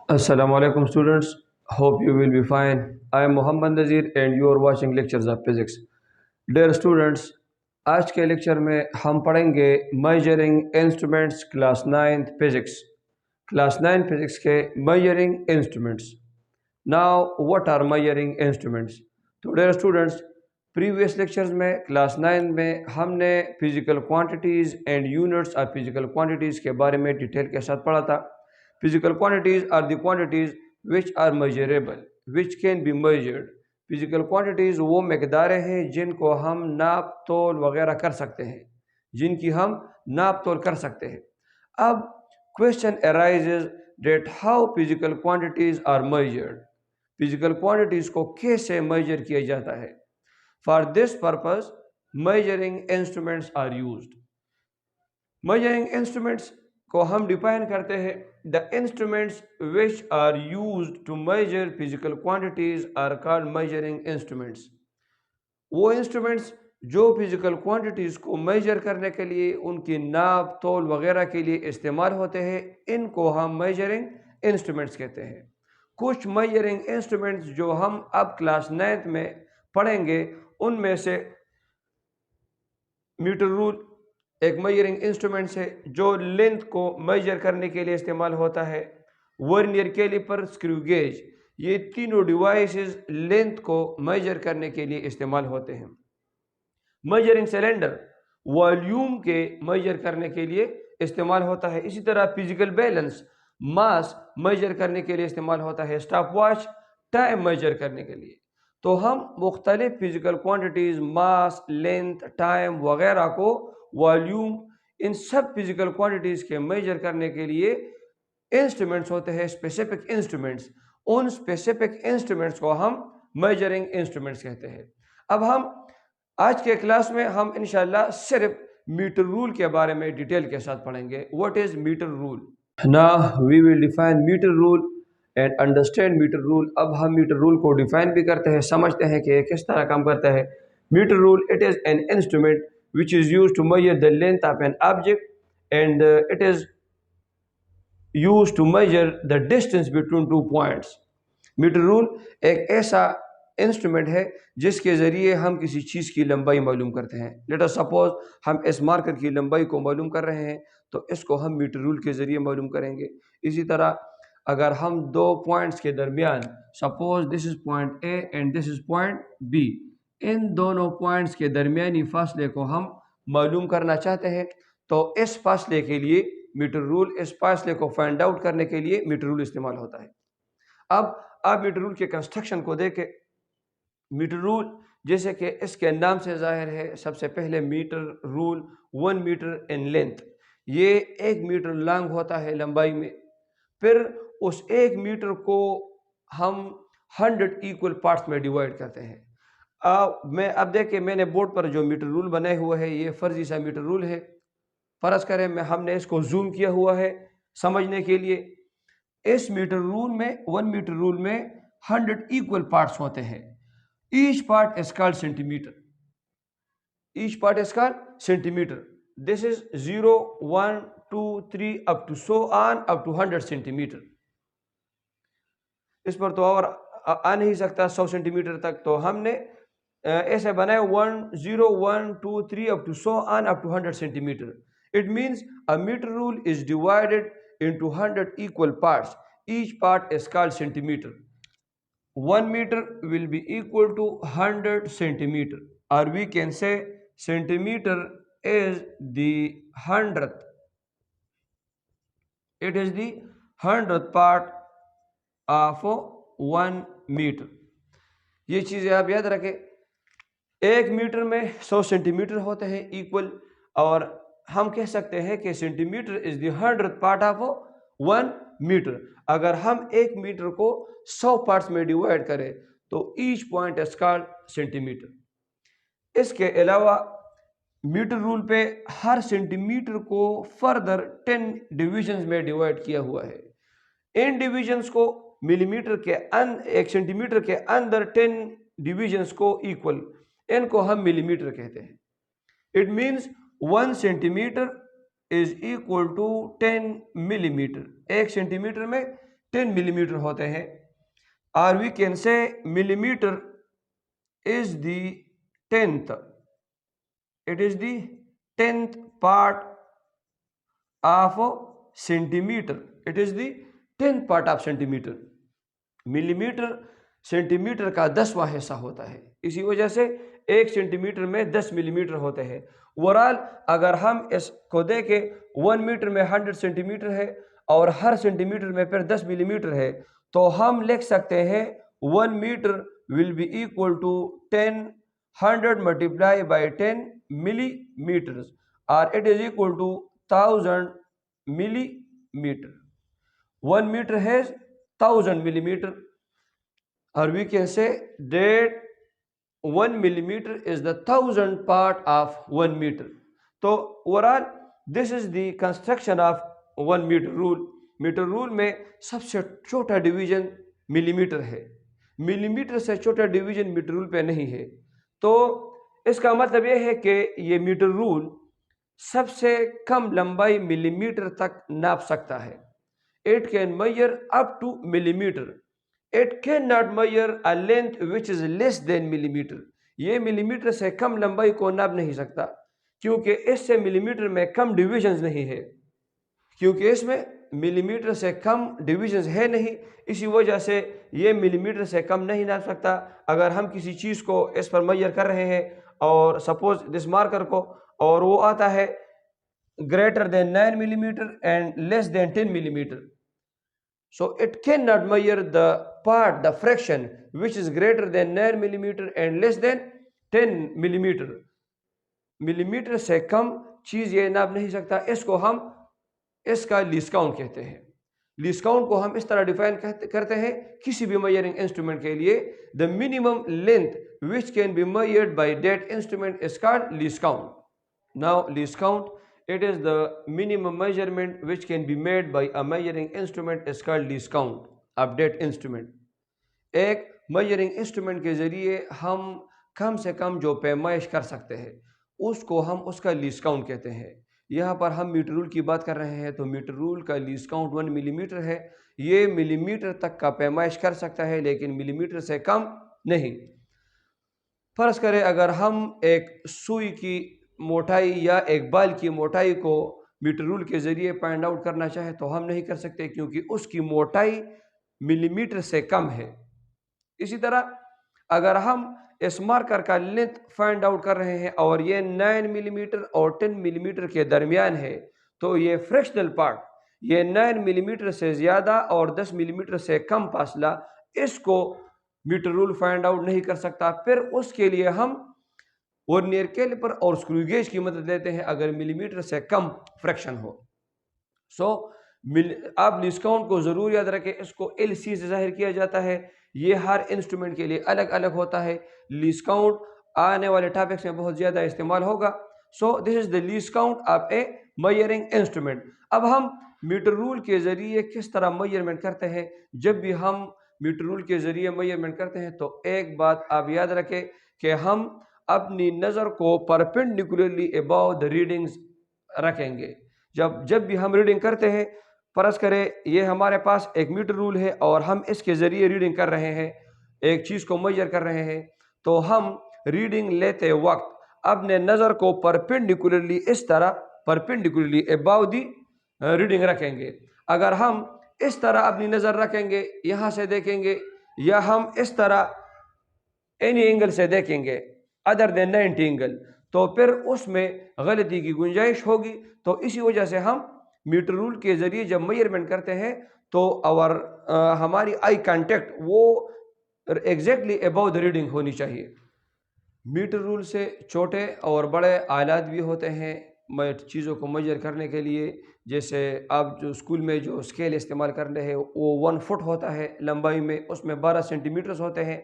Assalamu alaikum students. Hope you will be fine. I am Muhammad Nazir and you are watching lectures of physics. Dear students, آج کے lecture میں ہم پڑھیں گے measuring instruments class 9 physics class 9 physics کے measuring instruments. Now what are measuring instruments? تو dear students, previous lectures میں class 9 میں ہم نے physical quantities and units of physical quantities کے بارے میں ڈیٹیل کے ساتھ پڑھا تھا. Physical quantities are the quantities which are measurable, which can be measured. Physical quantities وہ مقداریں ہیں جن کو ہم ناپ تول وغیرہ کر سکتے ہیں، جن کی ہم ناپ تول کر سکتے ہیں. اب question arises that how physical quantities are measured. Physical quantities کو کیسے measure کیا جاتا ہے؟ For this purpose, measuring instruments are used. Measuring instruments کو ہم ڈیفائن کرتے ہیں the instruments which are used to measure physical quantities are called measuring instruments. وہ انسٹرومنٹس جو فزیکل کوانٹیٹیز کو میجر کرنے کے لیے ان کی ناپ تول وغیرہ کے لیے استعمال ہوتے ہیں ان کو ہم میجرنگ انسٹرومنٹس کہتے ہیں. کچھ میجرنگ انسٹرومنٹس جو ہم اب کلاس 9 میں پڑھیں گے ان میں سے میٹر رول ایک میجرنگ انسٹرومنٹس ہے جو لینتھ کو میجر کرنے کے لیے استعمال ہوتا ہے. ورنیئر کیلیپر، اسکریو گیج، یہ تینوں ڈیوائسز لینتھ کو میجر کرنے کے لیے استعمال ہوتے ہیں. میجرنگ سلنڈر والیوم کے میجر کرنے کے لیے استعمال ہوتا ہے. اسی طرح فزیکل بیلنس ماس میجر کرنے کے لیے استعمال ہوتا ہے. اسٹاپ واچ ٹائم میجر کرنے کے لیے. تو ہم مختلف فزیکل کوانٹیٹیز، ماس، لینتھ، ٹائم وغیرہ کو، والیوم، ان سب فزیکل کوانٹیٹیز کے میجر کرنے کے لیے انسٹرومنٹس ہوتے ہیں، specific instruments. In specific instruments کو ہم میجرنگ انسٹرومنٹس کہتے ہیں. اب ہم آج کے کلاس میں ہم انشاءاللہ صرف میٹر رول کے بارے میں ڈیٹیل کے ساتھ پڑھیں گے. What is metre rule? Now we will define meter rule and understand meter rule. اب ہم میٹر رول کو ڈیفائن بھی کرتے ہیں، سمجھتے ہیں کہ یہ کس طرح کام کرتا ہے. Metre rule it is an instrument which is used to measure the length of an object and it is used to measure the distance between 2 points. Metre rule ایک ایسا انسٹرومنٹ ہے جس کے ذریعے ہم کسی چیز کی لمبائی معلوم کرتے ہیں. لیٹ اس سپوز ہم اس مارکر کی لمبائی کو معلوم کر رہے ہیں تو اس کو ہم میٹر رول کے ذریعے معلوم کریں گے. اسی طرح اگر ہم دو پوائنٹس کے درمیان، suppose this is point A and this is point B, ان دونوں پوائنٹس کے درمیانی فاصلے کو ہم معلوم کرنا چاہتے ہیں تو اس فاصلے کے لیے میٹر رول، اس فاصلے کو فائنڈ آؤٹ کرنے کے لیے میٹر رول استعمال ہوتا ہے. اب آپ میٹر رول کے کنسٹرکشن کو دیکھیں. میٹر رول جیسے کہ اس کے نام سے ظاہر ہے، سب سے پہلے metre rule 1 metre in length, یہ 1 میٹر لانگ ہوتا ہے لمبائی میں. پھر اس 1 میٹر کو ہم 100 ایکول پارٹس میں ڈیوائڈ کرتے ہیں. اب دیکھیں میں نے بورڈ پر جو میٹر رول بنائے ہوئے ہے یہ فرضی سا میٹر رول ہے. فرض کریں ہم نے اس کو زوم کیا ہوا ہے سمجھنے کے لیے. اس میٹر رول میں 1 میٹر رول میں 100 ایکول پارٹس ہوتے ہیں. Each part is called centimeter. Each part is called centimeter. This is 0, 1, 2, 3 up to so on up to 100 centimeter. اس پر تو اور آ نہیں سکتا 100 سینٹی میٹر تک، تو ہم نے ایسے بنائے 1, 0, 1, 2, 3 up to so on up to 100 centimeter. It means a meter rule is divided into 100 equal parts. Each part is called centimeter. 1 meter will be equal to 100 centimeter, or we can say centimeter is the 100th. It is the 100th part of 1 meter. یہ چیزیں آپ یاد رکھیں. 1 metre میں 100 centi metre ہوتے ہیں equal, اور ہم کہہ سکتے ہیں کہ centimetre is the 100th part of 1 metre. اگر ہم 1 میٹر کو 100 پارٹس میں ڈیوائڈ کریں تو each point is called centimetre. اس کے علاوہ میٹر رول پہ ہر سینٹی میٹر کو فردر 10 ڈویژنز میں ڈیوائڈ کیا ہوا ہے. ان ڈویژنز کو ملی میٹر کے 1 سینٹی میٹر کے اندر 10 ڈویژنز کو ایکول، ان کو ہم ملی میٹر کہتے ہیں. It means 1 centimetre is equal to 10 ملی میٹر. 1 سینٹی میٹر میں 10 millimeter ہوتے ہیں. Or we can say millimeter is the 10th. It is the 10th part of centimeter. It is the 10th part of centimeter. ملی metre centi metre کا 10واں حصہ ہوتا ہے. اسی وجہ سے 1 سینٹی میٹر میں 10 ملی میٹر ہوتے ہیں. اوورآل اگر ہم اس کو دیکھیں 1 میٹر میں 100 سینٹی میٹر ہے اور ہر سینٹی میٹر میں پھر 10 ملی میٹر ہے, تو ہم لکھ سکتے ہیں 1 metre will be equal to 100 multiplied by 10 millimeters, or it is equal to 1000 millimeter. 1 meter has 1000 millimeter, or we can say that 1 millimeter is the 1000th part of 1 meter. So overall this is the construction of 1 meter rule. Metre rule میں سب سے چھوٹا division ملی metre ہے, ملی metre سے چھوٹا division metre rule پہ نہیں ہے. تو اس کا مطلب یہ ہے کہ یہ میٹر رول سب سے کم لمبائی ملی میٹر تک ناپ سکتا ہے. It can measure up to millimeter. It cannot measure a length which is less than millimeter. یہ ملی میٹر سے کم لمبائی کو ناپ نہیں سکتا, کیونکہ اس سے ملی میٹر میں کم ڈویژنز نہیں ہے, کیونکہ اس میں ملی میٹر سے کم ڈویژنز ہے نہیں, اسی وجہ سے یہ ملی میٹر سے کم نہیں ناپ سکتا. اگر ہم کسی چیز کو اس پر میئر کر رہے ہیں اور سپوز دس مارکر کو, اور وہ آتا ہے greater than 9 millimeter and less than 10 millimeter, so it cannot measure the part, the fraction which is greater than 9 millimeter and less than 10 millimeter. ملی میٹر سے کم چیز یہ ناپ نہیں سکتا. اس کو ہم اس کا لیسٹ کاؤنٹ کہتے ہیں. لیسٹ کاؤنٹ کو ہم اس طرح ڈیفائن کرتے ہیں کسی بھی میئرنگ انسٹرومنٹ کے لیے, the minimum length which can be measured by that instrument is called least count. Now least count, it is the minimum measurement which can be made by a measuring instrument is called least count of that instrument. ایک میئرنگ instrument کے ذریعے ہم کم سے کم جو پیمائش کر سکتے ہیں اس کو ہم اس کا لیسٹ کاؤنٹ کہتے ہیں. یہاں پر ہم میٹر رول کی بات کر رہے ہیں, تو میٹر رول کا لیسٹ کاؤنٹ 1 ملی میٹر ہے. یہ ملی میٹر تک کا پیمائش کر سکتا ہے لیکن ملی میٹر سے کم نہیں. فرض کریں اگر ہم ایک سوئی کی موٹائی یا ایک بال کی موٹائی کو میٹر رول کے ذریعے فائنڈ آؤٹ کرنا چاہے تو ہم نہیں کر سکتے, کیونکہ اس کی موٹائی ملی میٹر سے کم ہے. اسی طرح اگر ہم اس مارکر کا لینتھ فائنڈ آؤٹ کر رہے ہیں اور یہ 9 ملی میٹر اور 10 ملی میٹر کے درمیان ہے, تو یہ فریکشنل پارٹ, یہ 9 ملی میٹر سے زیادہ اور 10 ملی میٹر سے کم فاصلہ, اس کو میٹر رول فائنڈ آؤٹ نہیں کر سکتا. پھر اس کے لیے ہم ورنیئر کیلیپر اور اسکرو گیج کی مدد لیتے ہیں اگر ملی میٹر سے کم فریکشن ہو. سو آپ لیسٹ کاؤنٹ کو ضرور یاد رکھیں, اس کو ایل سی سے ظاہر کیا جاتا ہے. یہ ہر انسٹرومنٹ کے لیے الگ الگ ہوتا ہے. لیسٹ کاؤنٹ آنے والے ٹاپکس میں بہت زیادہ استعمال ہوگا. So this is the least count of a measuring instrument. اب ہم میٹر رول کے ذریعے کس طرح میئرمنٹ کرتے ہیں؟ جب بھی ہم میٹر رول کے ذریعے میئرمنٹ کرتے ہیں تو ایک بات آپ یاد رکھیں کہ ہم اپنی نظر کو پرپینڈیکولرلی اباؤ دا ریڈنگز رکھیں گے. جب بھی ہم ریڈنگ کرتے ہیں, فرض کریں یہ ہمارے پاس ایک میٹر رول ہے اور ہم اس کے ذریعے ریڈنگ کر رہے ہیں, ایک چیز کو میجر کر رہے ہیں, تو ہم ریڈنگ لیتے وقت اپنے نظر کو پرپینڈیکولرلی اس طرح پرپینڈیکولرلی اباؤ دی ریڈنگ رکھیں گے. اگر ہم اس طرح اپنی نظر رکھیں گے, یہاں سے دیکھیں گے, یا ہم اس طرح اینی اینگل سے دیکھیں گے ادر دین 90 اینگل, تو پھر اس میں غلطی کی گنجائش ہوگی. تو اسی وجہ سے ہم میٹر رول کے ذریعے جب میئرمنٹ کرتے ہیں تو ہماری آئی کانٹیکٹ وہ ایگزیکٹلی اباؤ دا ریڈنگ ہونی چاہیے. میٹر رول سے چھوٹے اور بڑے آلات بھی ہوتے ہیں چیزوں کو میجر کرنے کے لیے. جیسے آپ جو اسکول میں جو اسکیل استعمال کر رہے ہیں وہ 1 فٹ ہوتا ہے لمبائی میں, اس میں 12 سینٹی میٹرز ہوتے ہیں.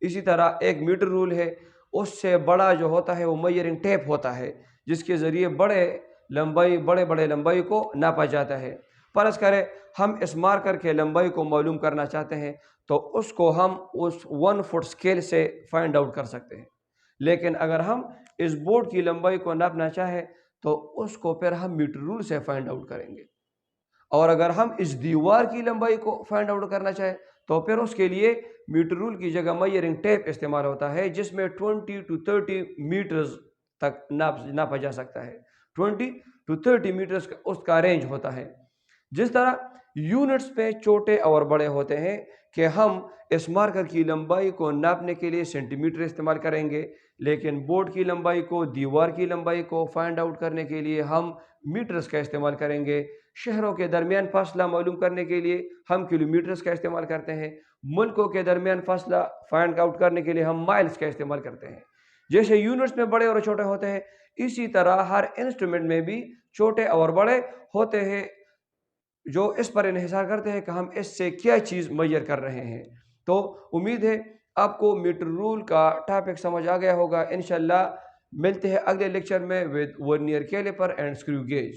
اسی طرح ایک میٹر رول ہے, اس سے بڑا جو ہوتا ہے وہ میئرنگ ٹیپ ہوتا ہے جس کے ذریعے بڑے بڑے لمبائی کو ناپا جاتا ہے. فرض کریں ہم اس مارکر کے لمبائی کو معلوم کرنا چاہتے ہیں تو اس کو ہم اس 1 فٹ اسکیل سے فائنڈ آؤٹ کر سکتے ہیں. لیکن اگر ہم اس بورڈ کی لمبائی کو ناپنا چاہیں تو اس کو پھر ہم میٹر رول سے فائنڈ آؤٹ کریں گے. اور اگر ہم اس دیوار کی لمبائی کو فائنڈ آؤٹ کرنا چاہیں تو پھر اس کے لیے میٹر رول کی جگہ میئرنگ ٹیپ استعمال ہوتا ہے، جس میں 20 to 30 میٹرز تک ناپا جا سکتا ہے۔ 20 to 30 میٹرز اس کا رینج ہوتا ہے۔ جس طرح یونٹس پہ چھوٹے اور بڑے ہوتے ہیں کہ ہم اس مارکر کی لمبائی کو ناپنے کے لیے سینٹی میٹر استعمال کریں گے، لیکن بورڈ کی لمبائی کو، دیوار کی لمبائی کو فائنڈ آؤٹ کرنے کے لیے ہم میٹرز کا استعمال کریں گے۔ شہروں کے درمیان فاصلہ معلوم کرنے کے لیے ہم کلومیٹرز کا استعمال کرتے ہیں۔ ملکوں کے درمیان فاصلہ فائنڈ آؤٹ کرنے کے لیے ہم مائلز کا استعمال کرتے ہیں۔ جیسے یونٹس میں بڑے اور چھوٹے ہوتے ہیں، اسی طرح ہر انسٹرومنٹ میں بھی چھوٹے اور بڑے ہوتے ہیں، جو اس پر انحصار کرتے ہیں کہ ہم اس سے کیا چیز میئر کر رہے ہیں۔ تو امید ہے آپ کو میٹر رول کا ٹاپک سمجھ آ گیا ہوگا۔ انشاءاللہ ملتے ہیں اگلے لیکچر میں ود ورنیئر کیلیپر اینڈ اسکریو گیج۔